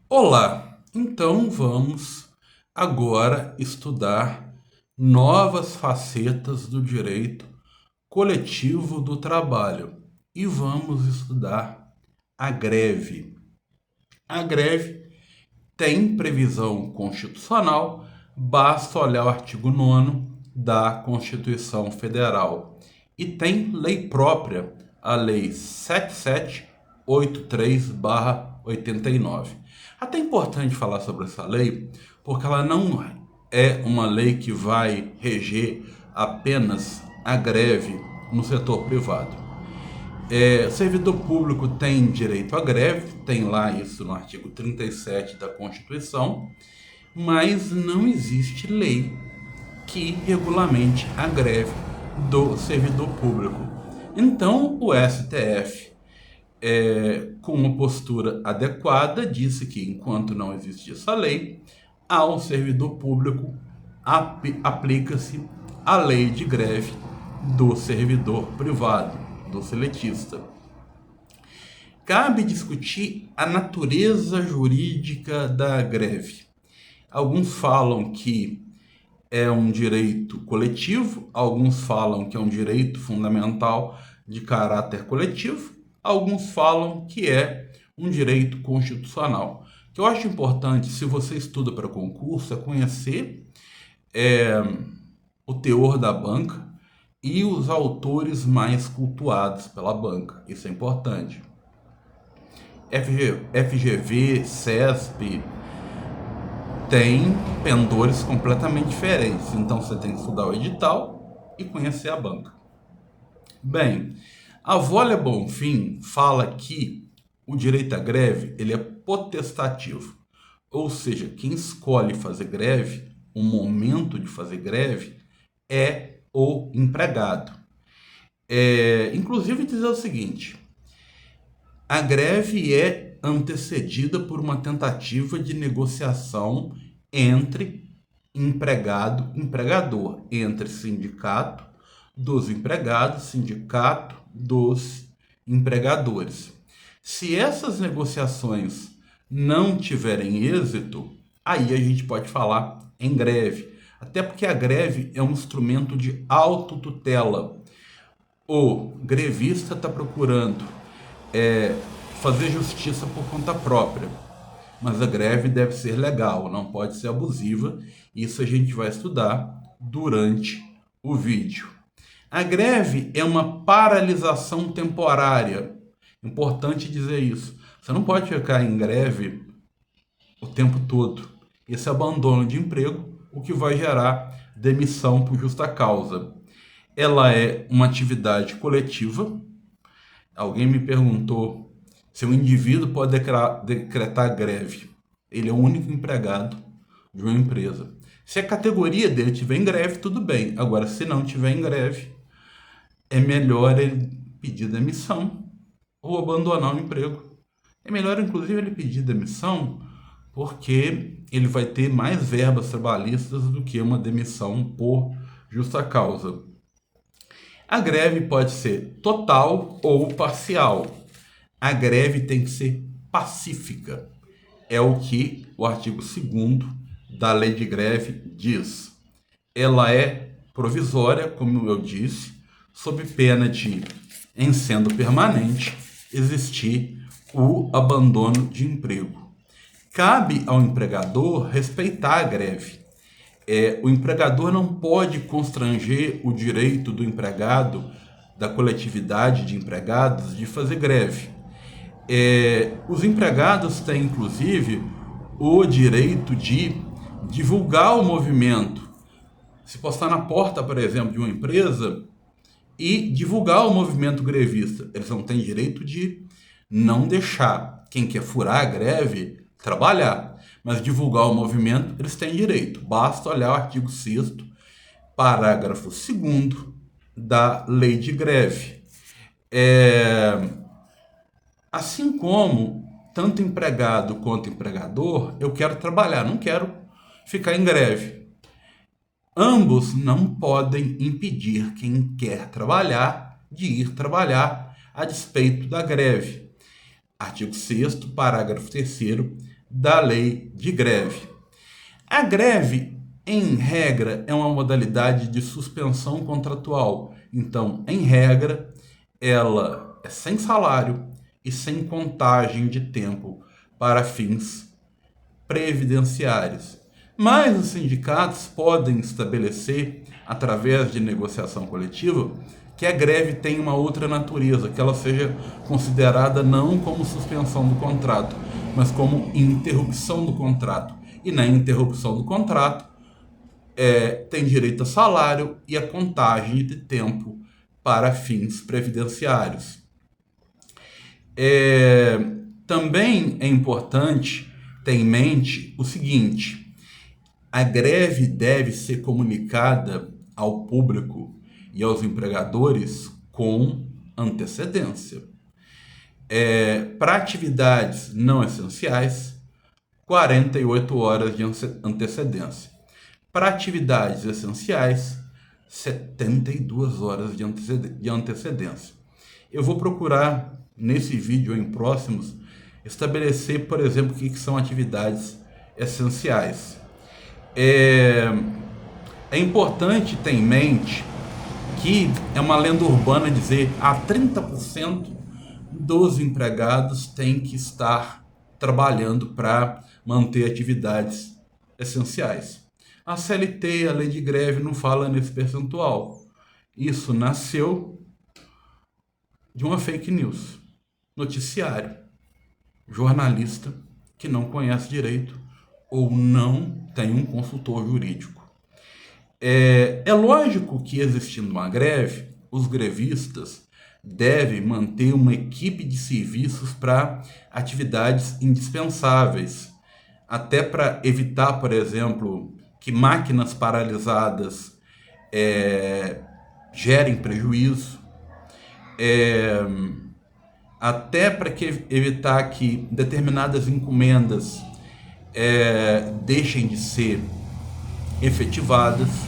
Olá, então vamos agora estudar novas facetas do direito coletivo do trabalho e vamos estudar a greve. A greve tem previsão constitucional, basta olhar o artigo 9º da Constituição Federal e tem lei própria, a Lei 7783/89. Até é importante falar sobre essa lei, porque ela não é uma lei que vai reger apenas a greve no setor privado. Servidor público tem direito à greve, tem lá isso no artigo 37 da Constituição, mas não existe lei que regulamente a greve do servidor público. Então, o STF, com uma postura adequada, disse que, enquanto não existe essa lei, ao servidor público aplica-se a lei de greve do servidor privado, do seletista. Cabe discutir a natureza jurídica da greve. Alguns falam que é um direito coletivo, alguns falam que é um direito fundamental de caráter coletivo, alguns falam que é um direito constitucional. O que eu acho importante, se você estuda para concurso, é conhecer é, o teor da banca e os autores mais cultuados pela banca. Isso é importante. FGV, CESP, tem pendores completamente diferentes. Então você tem que estudar o edital e conhecer a banca. Bem, a Vólia Bonfim fala que o direito à greve ele é potestativo. Ou seja, quem escolhe fazer greve, o momento de fazer greve, é o empregado. Inclusive dizer o seguinte: a greve é antecedida por uma tentativa de negociação entre empregado e empregador, entre sindicato dos empregados, sindicato dos empregadores. Se essas negociações não tiverem êxito, aí a gente pode falar em greve. Até porque a greve é um instrumento de autotutela. O grevista está procurando fazer justiça por conta própria, mas a greve deve ser legal, não pode ser abusiva. Isso a gente vai estudar durante o vídeo. A greve é uma paralisação temporária. Importante dizer isso. Você não pode ficar em greve o tempo todo. Esse abandono de emprego, o que vai gerar demissão por justa causa. Ela é uma atividade coletiva. Alguém me perguntou se um indivíduo pode decretar greve. Ele é o único empregado de uma empresa. Se a categoria dele tiver em greve, tudo bem. Agora, se não tiver em greve, é melhor ele pedir demissão ou abandonar o emprego. É melhor, inclusive, ele pedir demissão, porque ele vai ter mais verbas trabalhistas do que uma demissão por justa causa. A greve pode ser total ou parcial. A greve tem que ser pacífica. É o que o artigo 2º da lei de greve diz. Ela é provisória, como eu disse, sob pena de, em sendo permanente, existir o abandono de emprego. Cabe ao empregador respeitar a greve. O empregador não pode constranger o direito do empregado, da coletividade de empregados, de fazer greve. Os empregados têm, inclusive, o direito de divulgar o movimento. Se postar na porta, por exemplo, de uma empresa e divulgar o movimento grevista. Eles não têm direito de não deixar quem quer furar a greve trabalhar, mas divulgar o movimento eles têm direito. Basta olhar o artigo 6º, parágrafo 2º da lei de greve. Assim como tanto empregado quanto empregador, eu quero trabalhar, não quero ficar em greve. Ambos não podem impedir quem quer trabalhar de ir trabalhar a despeito da greve. Artigo 6º, parágrafo 3º da lei de greve. A greve, em regra, é uma modalidade de suspensão contratual. Então, em regra, ela é sem salário e sem contagem de tempo para fins previdenciários. Mas os sindicatos podem estabelecer, através de negociação coletiva, que a greve tem uma outra natureza, que ela seja considerada não como suspensão do contrato, mas como interrupção do contrato. E na interrupção do contrato, tem direito a salário e a contagem de tempo para fins previdenciários. Também é importante ter em mente o seguinte: a greve deve ser comunicada ao público e aos empregadores com antecedência. Para atividades não essenciais, 48 horas de antecedência. Para atividades essenciais, 72 horas de antecedência. Eu vou procurar, nesse vídeo ou em próximos, estabelecer, por exemplo, o que são atividades essenciais. É importante ter em mente que é uma lenda urbana dizer que 30% dos empregados têm que estar trabalhando para manter atividades essenciais. A CLT, a lei de greve, não fala nesse percentual. Isso nasceu de uma fake news. Noticiário. Jornalista que não conhece direito ou não tem um consultor jurídico. É lógico que, existindo uma greve, os grevistas devem manter uma equipe de serviços para atividades indispensáveis, até para evitar, por exemplo, que máquinas paralisadas gerem prejuízo, até para evitar que determinadas encomendas deixem de ser efetivadas.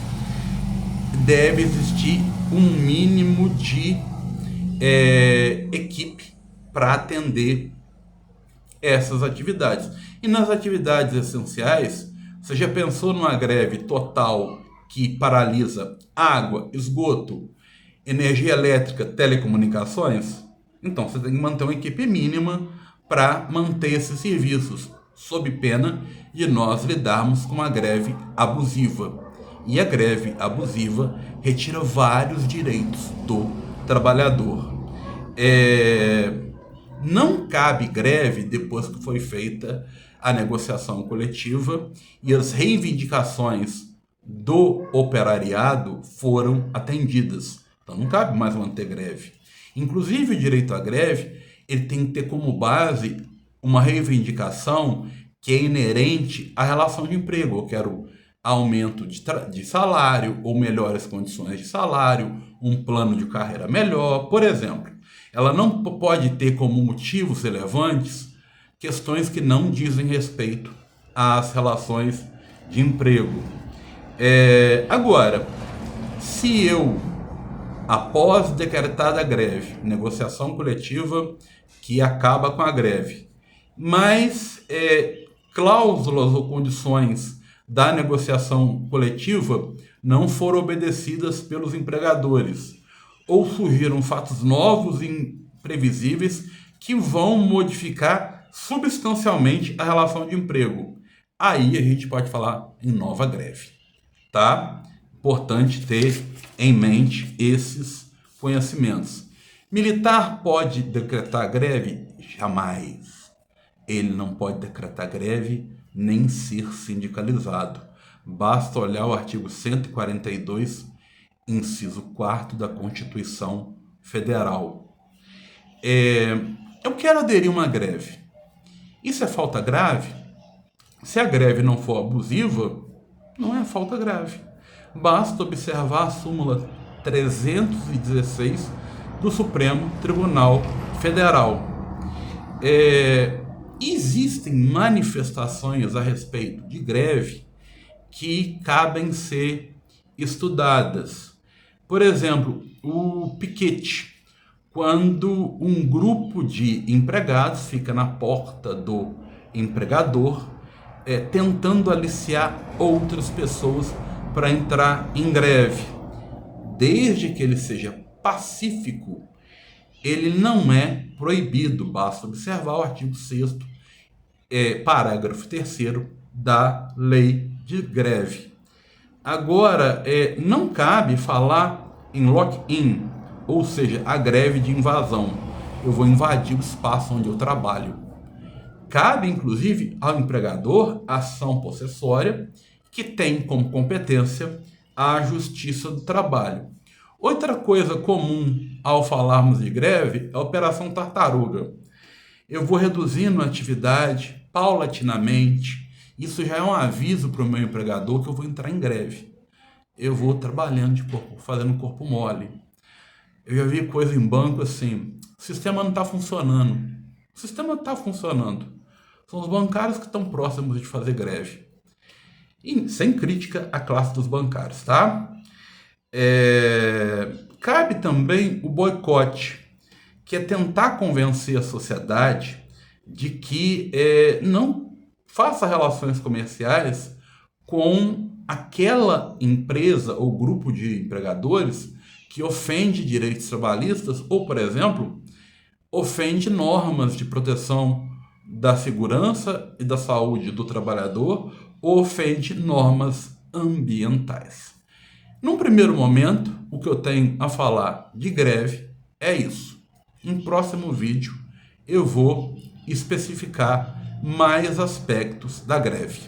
Deve existir um mínimo de equipe para atender essas atividades. E nas atividades essenciais, você já pensou numa greve total que paralisa água, esgoto, energia elétrica, telecomunicações? Então você tem que manter uma equipe mínima para manter esses serviços, sob pena de nós lidarmos com uma greve abusiva. E a greve abusiva retira vários direitos do trabalhador. Não cabe greve depois que foi feita a negociação coletiva e as reivindicações do operariado foram atendidas. Então não cabe mais manter greve. Inclusive, o direito à greve, ele tem que ter como base uma reivindicação que é inerente à relação de emprego. Eu quero aumento de salário ou melhores condições de salário, um plano de carreira melhor, por exemplo. Ela não pode ter como motivos relevantes questões que não dizem respeito às relações de emprego. Agora, se eu, após decretada a greve, negociação coletiva que acaba com a greve, mas cláusulas ou condições da negociação coletiva não foram obedecidas pelos empregadores, ou surgiram fatos novos e imprevisíveis que vão modificar substancialmente a relação de emprego, aí a gente pode falar em nova greve, tá? Importante ter em mente esses conhecimentos. Militar pode decretar greve? Jamais. Ele não pode decretar greve nem ser sindicalizado. Basta olhar o artigo 142, inciso 4 da Constituição Federal. Eu quero aderir a uma greve. Isso é falta grave? Se a greve não for abusiva, não é falta grave. Basta observar a súmula 316 do Supremo Tribunal Federal. Existem manifestações a respeito de greve que cabem ser estudadas. Por exemplo, o piquete, quando um grupo de empregados fica na porta do empregador, tentando aliciar outras pessoas para entrar em greve. Desde que ele seja pacífico, ele não é proibido. Basta observar o artigo 6º, parágrafo 3º da lei de greve. Agora, não cabe falar em lock-in, ou seja, a greve de invasão. Eu vou invadir o espaço onde eu trabalho. Cabe, inclusive, ao empregador a ação possessória, que tem como competência a Justiça do Trabalho. Outra coisa comum ao falarmos de greve é a Operação Tartaruga. Eu vou reduzindo a atividade paulatinamente. Isso já é um aviso para o meu empregador que eu vou entrar em greve. Eu vou trabalhando fazendo corpo mole. Eu já vi coisa em banco assim: o sistema não está funcionando. O sistema está funcionando. São os bancários que estão próximos de fazer greve. E, sem crítica à classe dos bancários, tá? Cabe também o boicote, que é tentar convencer a sociedade de que não faça relações comerciais com aquela empresa ou grupo de empregadores que ofende direitos trabalhistas ou, por exemplo, ofende normas de proteção da segurança e da saúde do trabalhador ou ofende normas ambientais. Num primeiro momento, o que eu tenho a falar de greve é isso. Em próximo vídeo, eu vou especificar mais aspectos da greve.